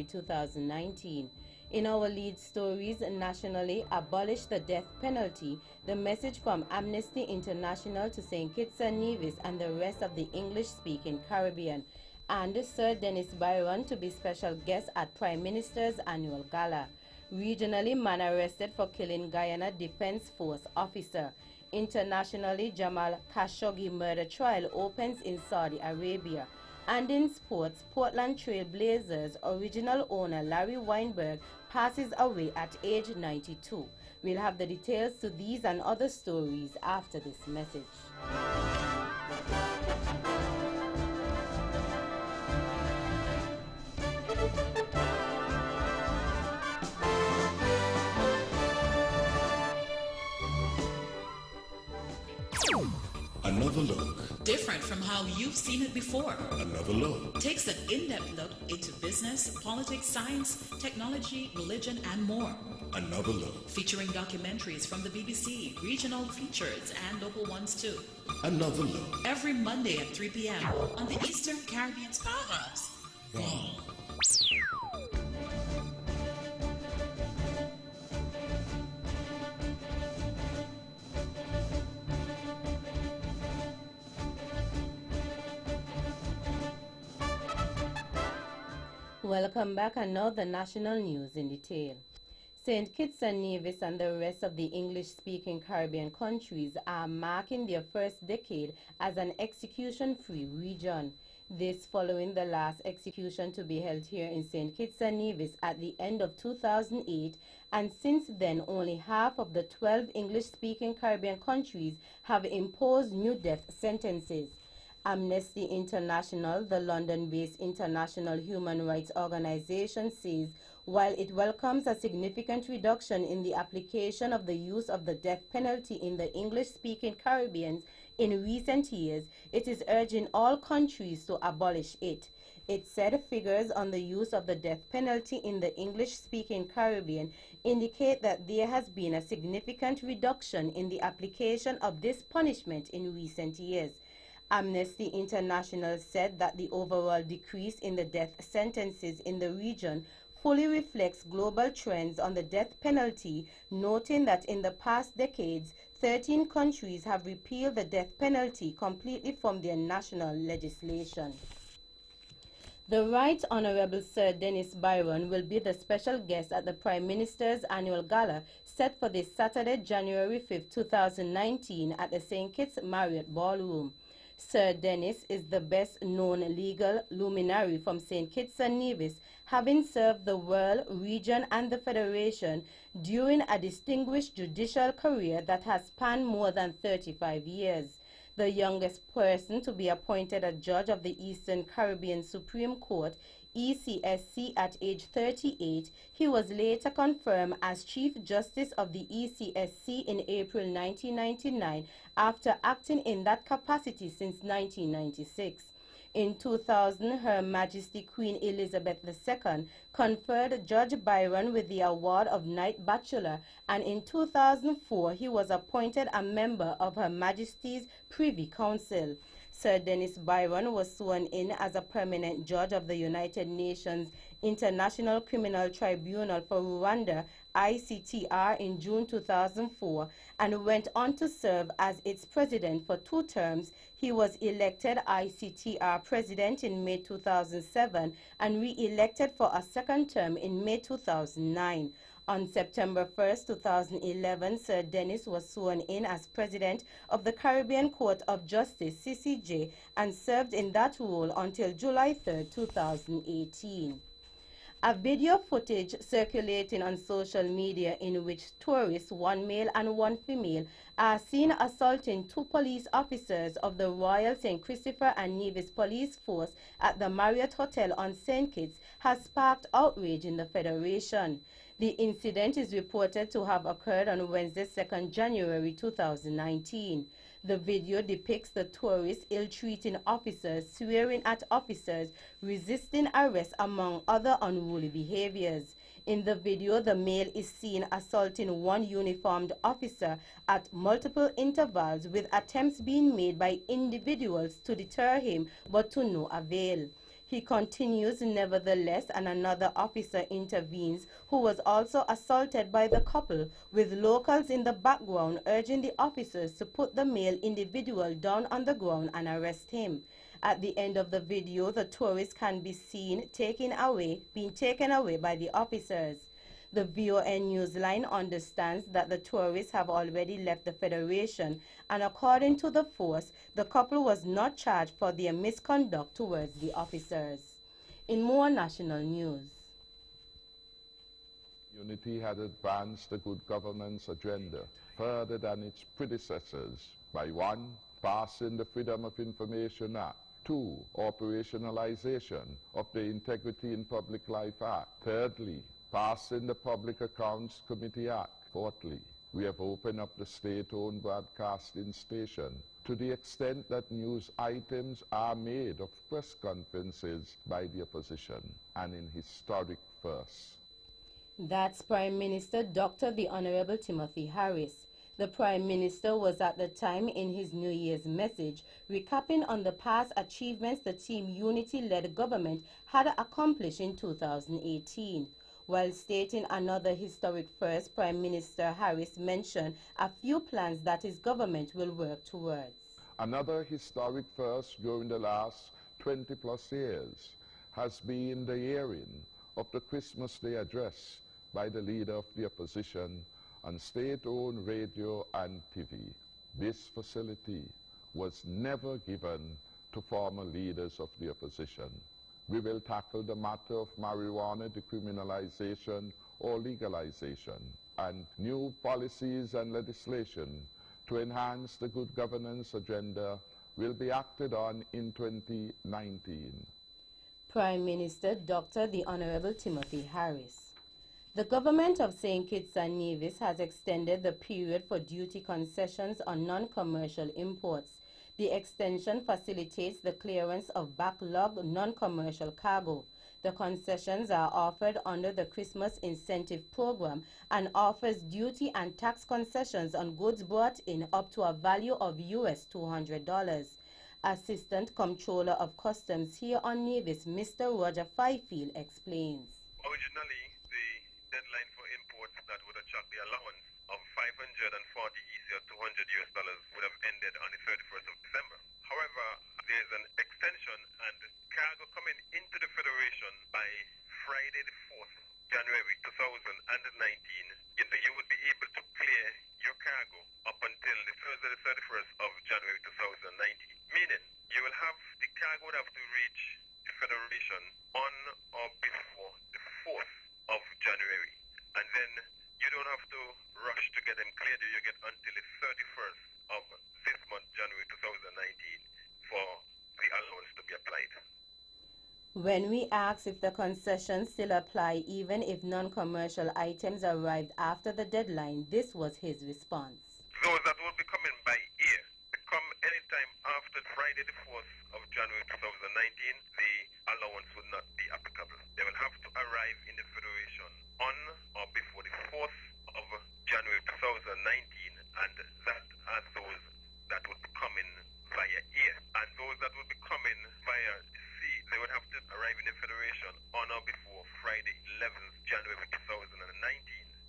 2019. In our lead stories, nationally, abolish the death penalty, the message from Amnesty International to St. Kitts and Nevis and the rest of the English-speaking Caribbean, and Sir Dennis Byron to be special guest at Prime Minister's annual gala. Regionally, man arrested for killing Guyana Defense Force officer. Internationally, Jamal Khashoggi murder trial opens in Saudi Arabia. And in sports, Portland Trail Blazers original owner Larry Weinberg passes away at age 92. We'll have the details to these and other stories after this message. Another look. Different from how you've seen it before. Another look. Takes an in-depth look into business, politics, science, technology, religion, and more. Another look. Featuring documentaries from the BBC, regional features, and local ones too. Another look. Every Monday at 3 p.m. on the Eastern Caribbean's Powerhouse. Wow. Welcome back, and now the national news in detail. St. Kitts and Nevis and the rest of the English-speaking Caribbean countries are marking their first decade as an execution-free region. This following the last execution to be held here in St. Kitts and Nevis at the end of 2008, and since then only half of the 12 English-speaking Caribbean countries have imposed new death sentences. Amnesty International, the London-based international human rights organization, says while it welcomes a significant reduction in the application of the use of the death penalty in the English-speaking Caribbean in recent years, it is urging all countries to abolish it. It said figures on the use of the death penalty in the English-speaking Caribbean indicate that there has been a significant reduction in the application of this punishment in recent years. Amnesty International said that the overall decrease in the death sentences in the region fully reflects global trends on the death penalty, noting that in the past decades, 13 countries have repealed the death penalty completely from their national legislation. The Right Honorable Sir Dennis Byron will be the special guest at the Prime Minister's annual gala set for this Saturday, January 5, 2019 at the St. Kitts Marriott Ballroom. Sir Dennis is the best-known legal luminary from St. Kitts and Nevis, having served the world, region, and the Federation during a distinguished judicial career that has spanned more than 35 years. The youngest person to be appointed a judge of the Eastern Caribbean Supreme Court, ECSC, at age 38, he was later confirmed as Chief Justice of the ECSC in April 1999 after acting in that capacity since 1996. In 2000, Her Majesty Queen Elizabeth II conferred Judge Byron with the award of Knight Bachelor, and in 2004 he was appointed a member of Her Majesty's Privy Council. Sir Dennis Byron was sworn in as a permanent judge of the United Nations International Criminal Tribunal for Rwanda, ICTR, in June 2004 and went on to serve as its president for 2 terms. He was elected ICTR president in May 2007 and re-elected for a 2nd term in May 2009. On September 1, 2011, Sir Dennis was sworn in as President of the Caribbean Court of Justice, CCJ, and served in that role until July 3, 2018. A video footage circulating on social media in which tourists, 1 male and 1 female, are seen assaulting 2 police officers of the Royal St. Christopher and Nevis Police Force at the Marriott Hotel on St. Kitts has sparked outrage in the Federation. The incident is reported to have occurred on Wednesday, 2nd January 2019. The video depicts the tourists ill-treating officers, swearing at officers, resisting arrest, among other unruly behaviors. In the video, the male is seen assaulting 1 uniformed officer at multiple intervals, with attempts being made by individuals to deter him, but to no avail. He continues nevertheless, and another officer intervenes who was also assaulted by the couple, with locals in the background urging the officers to put the male individual down on the ground and arrest him. At the end of the video, the tourist can be seen being taken away by the officers. The VON Newsline understands that the tourists have already left the Federation, and according to the force, the couple was not charged for their misconduct towards the officers. In more national news, Unity had advanced the good governance agenda further than its predecessors by 1. Passing the Freedom of Information Act, 2. Operationalization of the Integrity in Public Life Act, thirdly, passing the Public Accounts Committee Act, fourthly, we have opened up the state-owned broadcasting station to the extent that news items are made of press conferences by the opposition, an historic first. That's Prime Minister Dr. the Honorable Timothy Harris. The Prime Minister was at the time in his New Year's message recapping on the past achievements the Team Unity-led government had accomplished in 2018. While stating another historic first, Prime Minister Harris mentioned a few plans that his government will work towards. Another historic first during the last 20-plus years has been the airing of the Christmas Day address by the leader of the opposition on state-owned radio and TV. This facility was never given to former leaders of the opposition. We will tackle the matter of marijuana decriminalization or legalization, and new policies and legislation to enhance the good governance agenda will be acted on in 2019. Prime Minister Dr. the Honorable Timothy Harris. The government of St. Kitts and Nevis has extended the period for duty concessions on non-commercial imports. The extension facilitates the clearance of backlogged non-commercial cargo. The concessions are offered under the Christmas Incentive Program and offers duty and tax concessions on goods brought in up to a value of US $200. Assistant Comptroller of Customs here on Nevis, Mr. Roger Fifield, explains. Originally, the deadline for imports that would attract the allowance of 540 EC or $200 would have ended on the 31st of December. However, there's an extension, and cargo coming into the Federation by Friday the 4th, January 2019, you would be able to clear your cargo up until the Thursday the 31st of January 2019, meaning you will have the cargo would have to reach the Federation on or before the 4th of January, and then you don't have to rush to get them cleared. You get until the 31st of this month, January 2019, for the allowance to be applied. When we asked if the concessions still apply even if non-commercial items arrived after the deadline, this was his response. Those that will be coming by ear, they come anytime after Friday the 4th of January 2019, the allowance will not be applicable. They will have to arrive in the Federation on or before the 4th of January 2019, and that are those that would be coming via air. And those that would be coming via sea, they would have to arrive in the Federation on or before Friday 11th January 2019.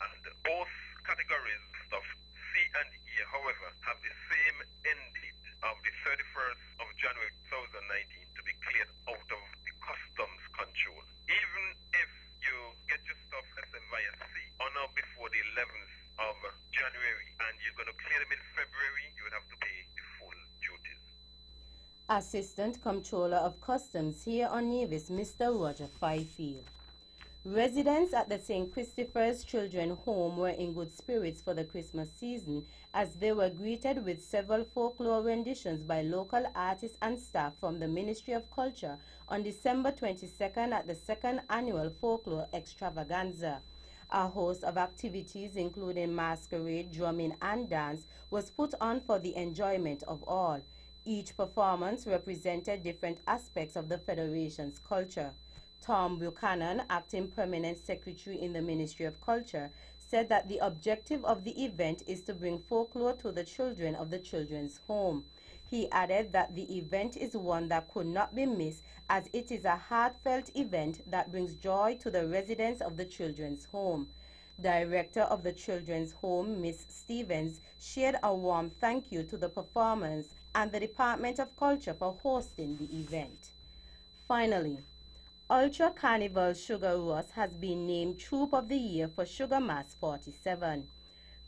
And both categories of sea and air, however, have the same end date of the 31st of January 2019 to be cleared out of the customs control. Even if you get your stuff, let's say, via sea on or before the 11th of January, and you're going to clear them in February, you would have to pay the full duties. Assistant Comptroller of Customs here on Nevis, Mr. Roger Fifield. Residents at the St. Christopher's Children's Home were in good spirits for the Christmas season as they were greeted with several folklore renditions by local artists and staff from the Ministry of Culture on December 22nd at the second annual Folklore Extravaganza. A host of activities including masquerade, drumming and dance was put on for the enjoyment of all. Each performance represented different aspects of the Federation's culture. Tom Buchanan, Acting Permanent Secretary in the Ministry of Culture, said that the objective of the event is to bring folklore to the children of the Children's Home. He added that the event is one that could not be missed as it is a heartfelt event that brings joy to the residents of the children's home. Director of the Children's Home, Ms. Stevens, shared a warm thank you to the performers and the Department of Culture for hosting the event. Finally, Ultra Carnival Sugar Rush has been named Troop of the Year for Sugar Mass 47.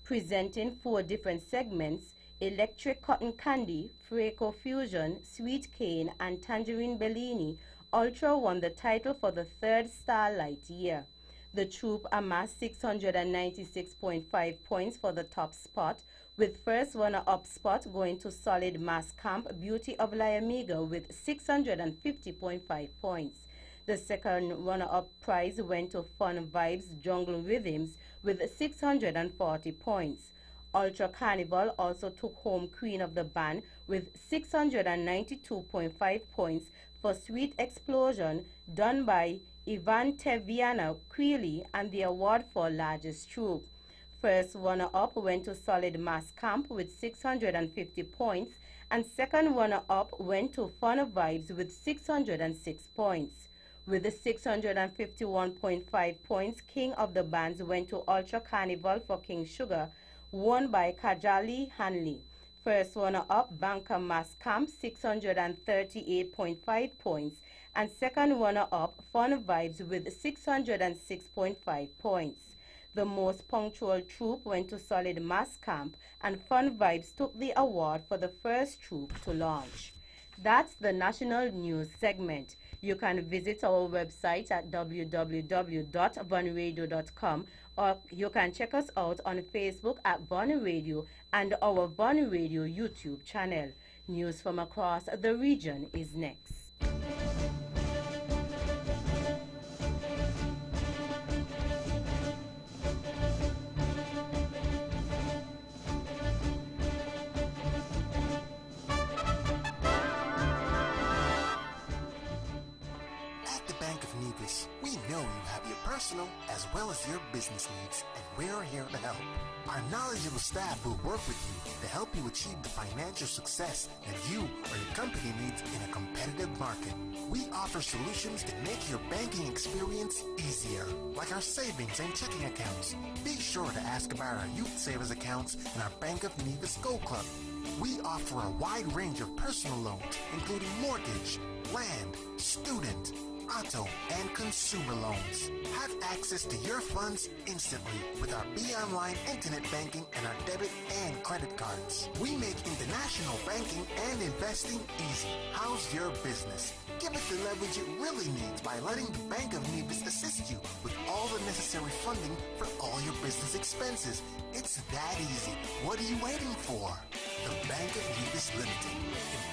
Presenting 4 different segments, Electric Cotton Candy, Freco Fusion, Sweet Cane, and Tangerine Bellini, Ultra won the title for the 3rd Starlight year. The troupe amassed 696.5 points for the top spot, with first runner-up spot going to Solid Mass Camp Beauty of Liamiga with 650.5 points. The second runner-up prize went to Fun Vibes Jungle Rhythms with 640 points. Ultra Carnival also took home Queen of the Band with 692.5 points for Sweet Explosion, done by Ivan Teviana Queely, and the award for largest troupe. First runner-up went to Solid Mass Camp with 650 points, and second runner-up went to Fun Vibes with 606 points. With the 651.5 points, King of the Bands went to Ultra Carnival for King Sugar, won by Kajali Hanley. First runner-up, Banker Mass Camp, 638.5 points, and second runner-up, Fun Vibes with 606.5 points. The most punctual troupe went to Solid Mass Camp, and Fun Vibes took the award for the first troupe to launch. That's the national news segment. You can visit our website at www.vonradio.com, or you can check us out on Facebook at Von Radio and our Von Radio YouTube channel. News from across the region is next. We know you have your personal as well as your business needs, and we're here to help. Our knowledgeable staff will work with you to help you achieve the financial success that you or your company needs in a competitive market. We offer solutions that make your banking experience easier, like our savings and checking accounts. Be sure to ask about our youth savers accounts and our Bank of Nevis Gold Club. We offer a wide range of personal loans, including mortgage, land, student, auto, and consumer loans. Have access to your funds instantly with our BeOnline internet banking and our debit and credit cards. We make international banking and investing easy. How's your business? Give it the leverage it really needs by letting the Bank of Nevis assist you with all the necessary funding for all your business expenses. It's that easy. What are you waiting for? The Bank of Nevis Limited,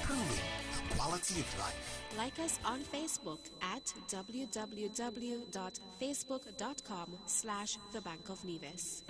improving the quality of life. Like us on Facebook at www.facebook.com/The Bank of Nevis.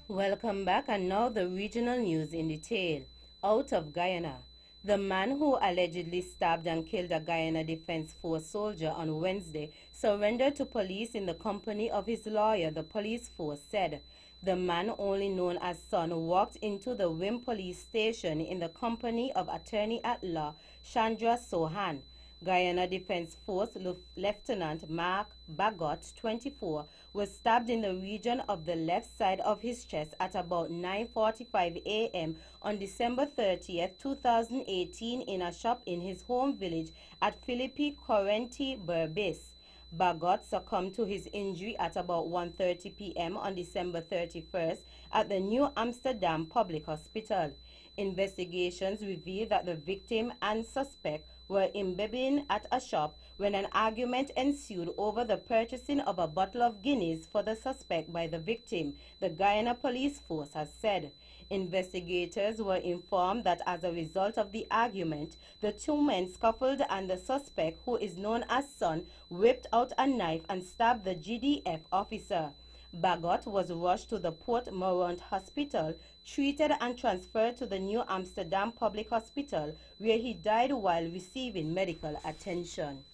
Welcome back, and now the regional news in detail. Out of Guyana. The man who allegedly stabbed and killed a Guyana Defense Force soldier on Wednesday surrendered to police in the company of his lawyer, the police force said. The man, only known as Son, walked into the Wim police station in the company of attorney-at-law Chandra Sohan. Guyana Defense Force Lieutenant Mark Bagot, 24, was stabbed in the region of the left side of his chest at about 9:45 a.m. on December 30th, 2018 in a shop in his home village at Philippi Correnti Berbice. Bagot succumbed to his injury at about 1:30 p.m. on December 31st at the New Amsterdam Public Hospital. Investigations revealed that the victim and suspect were imbibing at a shop when an argument ensued over the purchasing of a bottle of Guinness for the suspect by the victim, the Guyana Police Force has said. Investigators were informed that as a result of the argument, the two men scuffled and the suspect, who is known as Son, whipped out a knife and stabbed the GDF officer. Bagot was rushed to the Port Morant Hospital, treated and transferred to the New Amsterdam Public Hospital, where he died while receiving medical attention.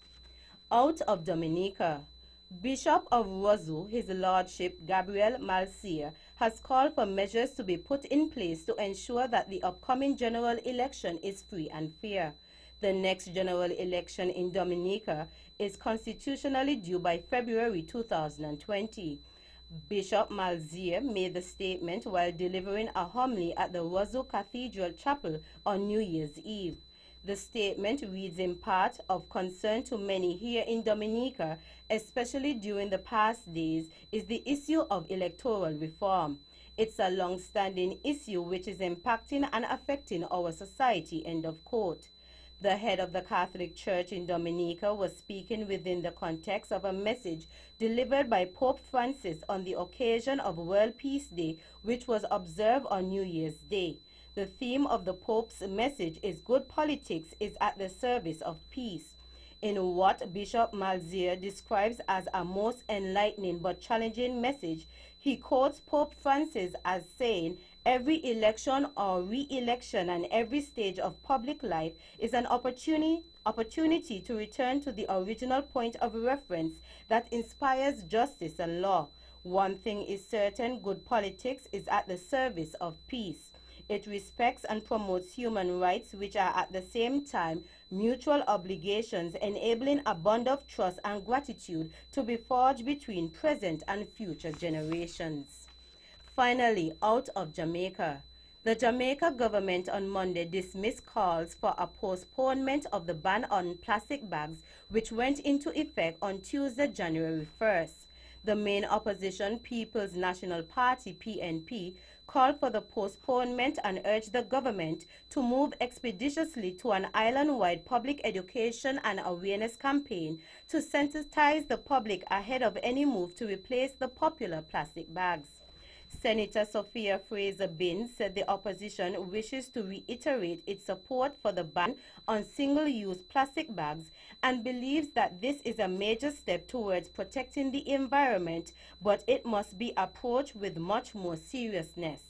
Out of Dominica, Bishop of Wazoo, His Lordship Gabriel Malcier, has called for measures to be put in place to ensure that the upcoming general election is free and fair. The next general election in Dominica is constitutionally due by February 2020. Bishop Malzier made the statement while delivering a homily at the Wazoo Cathedral Chapel on New Year's Eve. The statement reads in part of concern to many here in Dominica, especially during the past days, is the issue of electoral reform. It's a long-standing issue which is impacting and affecting our society, end of quote. The head of the Catholic Church in Dominica was speaking within the context of a message delivered by Pope Francis on the occasion of World Peace Day, which was observed on New Year's Day. The theme of the Pope's message is "Good politics is at the service of peace." In what Bishop Malzier describes as a most enlightening but challenging message, he quotes Pope Francis as saying, "Every election or re-election and every stage of public life is an opportunity to return to the original point of reference that inspires justice and law. One thing is certain: good politics is at the service of peace. It respects and promotes human rights, which are at the same time mutual obligations, enabling a bond of trust and gratitude to be forged between present and future generations." Finally, out of Jamaica, the Jamaica government on Monday dismissed calls for a postponement of the ban on plastic bags, which went into effect on Tuesday, January 1st. The main opposition, People's National Party, PNP, called for the postponement and urged the government to move expeditiously to an island-wide public education and awareness campaign to sensitize the public ahead of any move to replace the popular plastic bags. Senator Sophia Fraser-Binns said the opposition wishes to reiterate its support for the ban on single-use plastic bags and believes that this is a major step towards protecting the environment, but it must be approached with much more seriousness.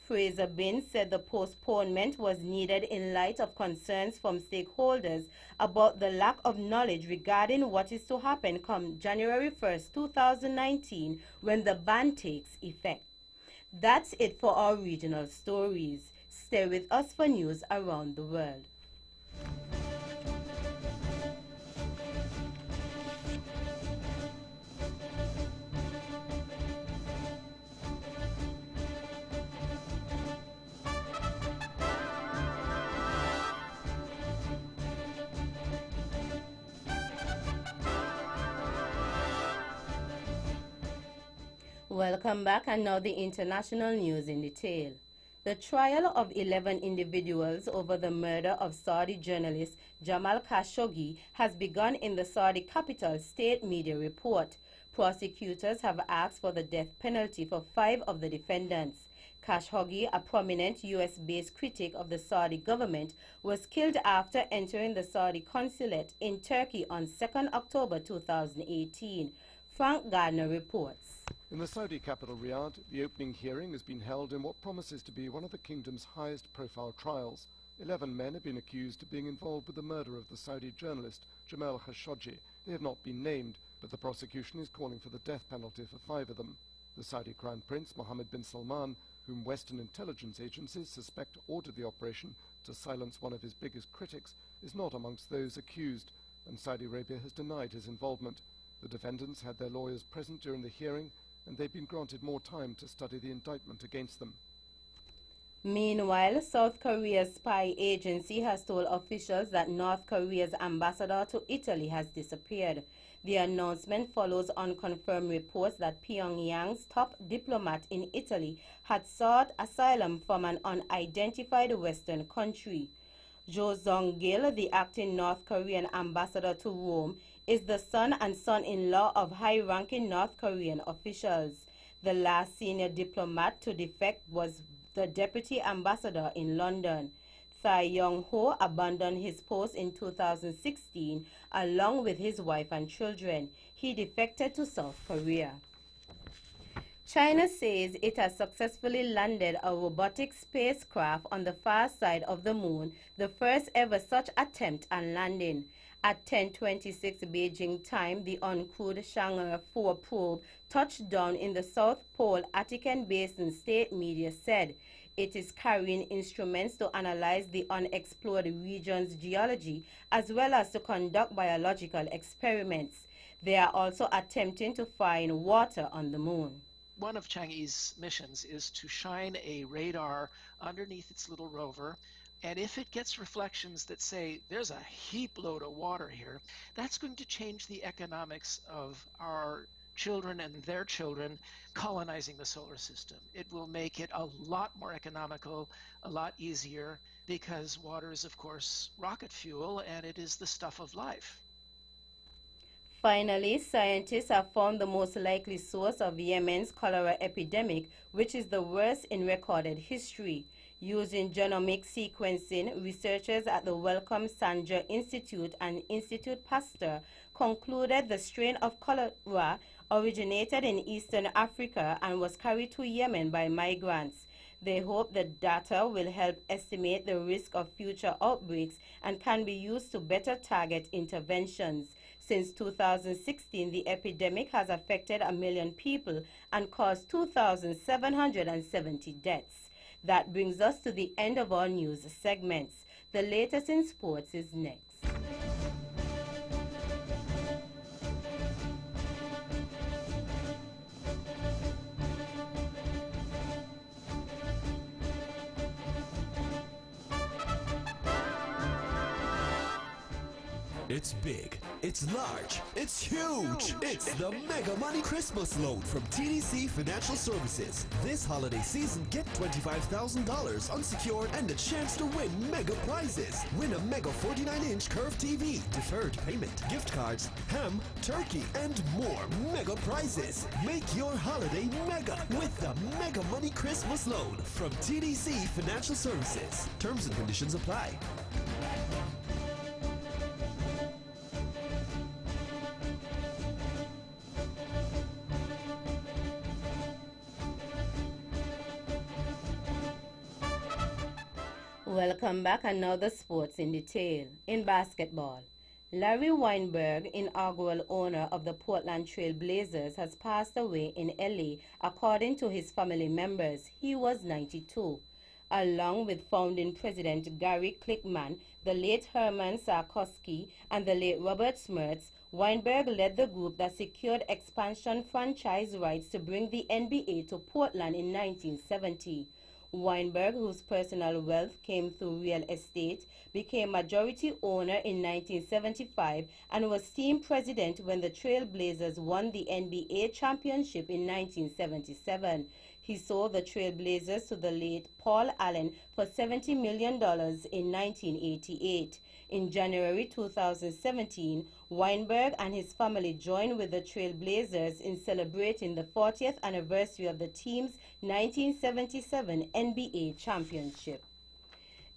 Fraser-Binns said the postponement was needed in light of concerns from stakeholders about the lack of knowledge regarding what is to happen come January 1st, 2019, when the ban takes effect. That's it for our regional stories. Stay with us for news around the world. Welcome back, and now the international news in detail. The trial of 11 individuals over the murder of Saudi journalist Jamal Khashoggi has begun in the Saudi capital, state media report. Prosecutors have asked for the death penalty for 5 of the defendants. Khashoggi, a prominent U.S.-based critic of the Saudi government, was killed after entering the Saudi consulate in Turkey on 2nd October 2018. Frank Gardner reports. In the Saudi capital Riyadh, the opening hearing has been held in what promises to be one of the kingdom's highest-profile trials. 11 men have been accused of being involved with the murder of the Saudi journalist Jamal Khashoggi. They have not been named, but the prosecution is calling for the death penalty for 5 of them. The Saudi Crown Prince Mohammed bin Salman, whom Western intelligence agencies suspect ordered the operation to silence one of his biggest critics, is not amongst those accused, and Saudi Arabia has denied his involvement. The defendants had their lawyers present during the hearing, and they've been granted more time to study the indictment against them. Meanwhile, South Korea's spy agency has told officials that North Korea's ambassador to Italy has disappeared. The announcement follows unconfirmed reports that Pyongyang's top diplomat in Italy had sought asylum from an unidentified Western country. Jo Sung-gil, the acting North Korean ambassador to Rome, is the son and son-in-law of high-ranking North Korean officials. The last senior diplomat to defect was the deputy ambassador in London. Tsai Yong-ho abandoned his post in 2016 along with his wife and children. He defected to South Korea. China says it has successfully landed a robotic spacecraft on the far side of the moon, the first ever such attempt and landing. At 10:26 Beijing time, the uncrewed Chang'e 4 probe touched down in the South Pole Atiken Basin, state media said. It is carrying instruments to analyze the unexplored region's geology as well as to conduct biological experiments. They are also attempting to find water on the moon. One of Chang'e's missions is to shine a radar underneath its little rover, and if it gets reflections that say there's a heap load of water here, that's going to change the economics of our children and their children colonizing the solar system. It will make it a lot more economical, a lot easier, because water is, of course, rocket fuel, and it is the stuff of life. Finally, scientists have found the most likely source of Yemen's cholera epidemic, which is the worst in recorded history. Using genomic sequencing, researchers at the Wellcome Sanger Institute and Institute Pasteur concluded the strain of cholera originated in Eastern Africa and was carried to Yemen by migrants. They hope the data will help estimate the risk of future outbreaks and can be used to better target interventions. Since 2016, the epidemic has affected 1 million people and caused 2,770 deaths. That brings us to the end of our news segments. The latest in sports is next. It's big, it's large, it's huge. It's the Mega Money Christmas Loan from TDC Financial Services. This holiday season, get $25,000 unsecured and a chance to win mega prizes. Win a mega 49-inch curved TV, deferred payment, gift cards, ham, turkey, and more mega prizes. Make your holiday mega with the Mega Money Christmas Loan from TDC Financial Services. Terms and conditions apply. Welcome back, and now the sports in detail. In basketball, Larry Weinberg, inaugural owner of the Portland Trail Blazers, has passed away in LA, according to his family members. He was 92. Along with founding president Gary Klickman, the late Herman Sarkowski, and the late Robert Smertz, Weinberg led the group that secured expansion franchise rights to bring the NBA to Portland in 1970. Weinberg, whose personal wealth came through real estate, became majority owner in 1975 and was team president when the Trail Blazers won the NBA championship in 1977. He sold the Trail Blazers to the late Paul Allen for $70 million in 1988. In January 2017, Weinberg and his family joined with the Trail Blazers in celebrating the 40th anniversary of the team's 1977 NBA championship.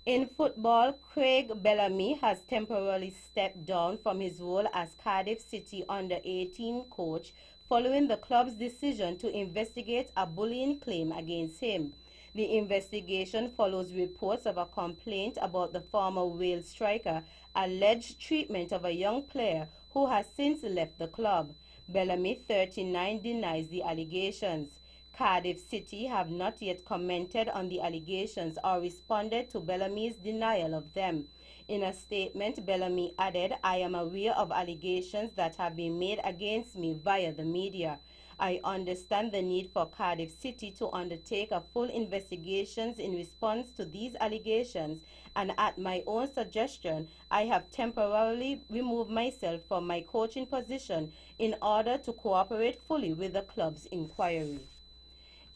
In football, Craig Bellamy has temporarily stepped down from his role as Cardiff City under-18 coach following the club's decision to investigate a bullying claim against him. The investigation follows reports of a complaint about the former Wales striker alleged treatment of a young player who has since left the club. Bellamy, 39, denies the allegations. Cardiff City have not yet commented on the allegations or responded to Bellamy's denial of them. In a statement, Bellamy added, "I am aware of allegations that have been made against me via the media. I understand the need for Cardiff City to undertake a full investigation in response to these allegations, and at my own suggestion, I have temporarily removed myself from my coaching position in order to cooperate fully with the club's inquiry."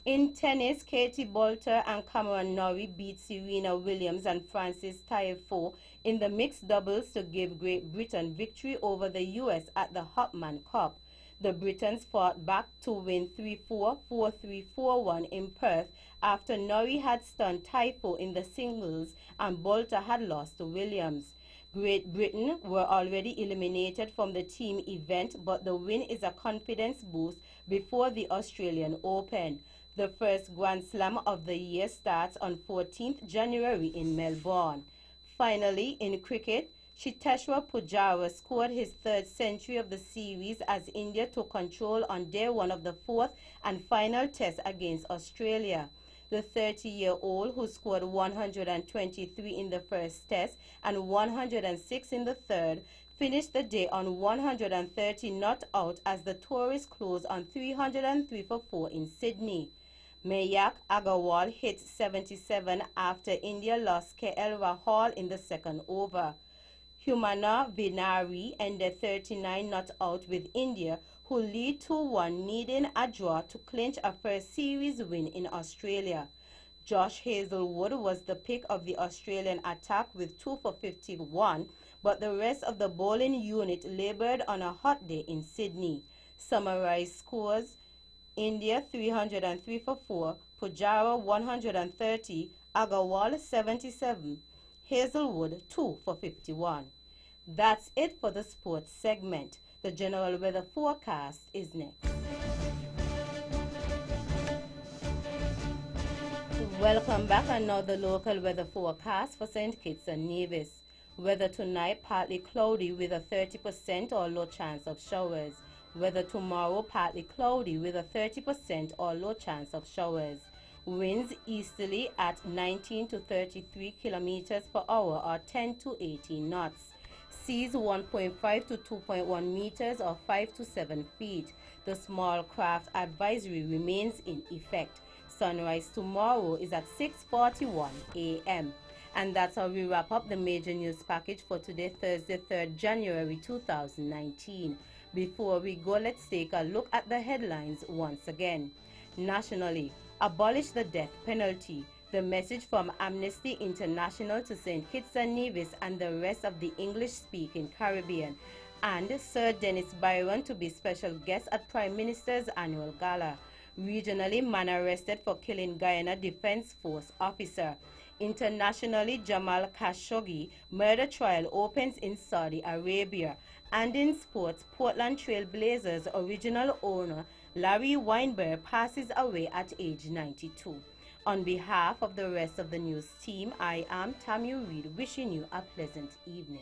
In tennis, Katie Boulter and Cameron Norrie beat Serena Williams and Frances Tiafoe in the mixed doubles to give Great Britain victory over the U.S. at the Hopman Cup. The Britons fought back to win 3-4, 4-3, 4-1 in Perth after Norrie had stunned Tiafoe in the singles and Boulter had lost to Williams. Great Britain were already eliminated from the team event, but the win is a confidence boost before the Australian Open. The first Grand Slam of the year starts on 14th January in Melbourne. Finally, in cricket, Cheteshwar Pujara scored his third century of the series as India took control on day one of the fourth and final test against Australia. The 30-year-old, who scored 123 in the first test and 106 in the third, finished the day on 130 not out as the tourists closed on 303 for 4 in Sydney. Mayank Agarwal hit 77 after India lost KL Rahul in the second over. Humana Vinari ended 39 not out with India, who lead 2-1, needing a draw to clinch a first series win in Australia. Josh Hazlewood was the pick of the Australian attack with 2 for 51, but the rest of the bowling unit labored on a hot day in Sydney. Summarized scores: India 303 for 4, Pujara 130, Agarwal 77, Hazlewood 2 for 51. That's it for the sports segment. The general weather forecast is next. Welcome back, and now the local weather forecast for St. Kitts and Nevis. Weather tonight, partly cloudy with a 30% or low chance of showers. Weather tomorrow, partly cloudy with a 30% or low chance of showers. Winds easterly at 19 to 33 kilometers per hour or 10 to 18 knots. Seas 1.5 to 2.1 meters or 5 to 7 feet. The small craft advisory remains in effect. Sunrise tomorrow is at 6:41 a.m. And that's how we wrap up the major news package for today, Thursday, 3rd January 2019. Before we go, let's take a look at the headlines once again. Nationally, abolish the death penalty. The message from Amnesty International to St. Kitts and Nevis and the rest of the English-speaking Caribbean. And Sir Dennis Byron to be special guest at Prime Minister's annual gala. Regionally, man arrested for killing Guyana Defense Force officer. Internationally, Jamal Khashoggi murder trial opens in Saudi Arabia. And in sports, Portland Trail Blazers original owner Larry Weinberg passes away at age 92. On behalf of the rest of the news team, I am Tammy Reed, wishing you a pleasant evening.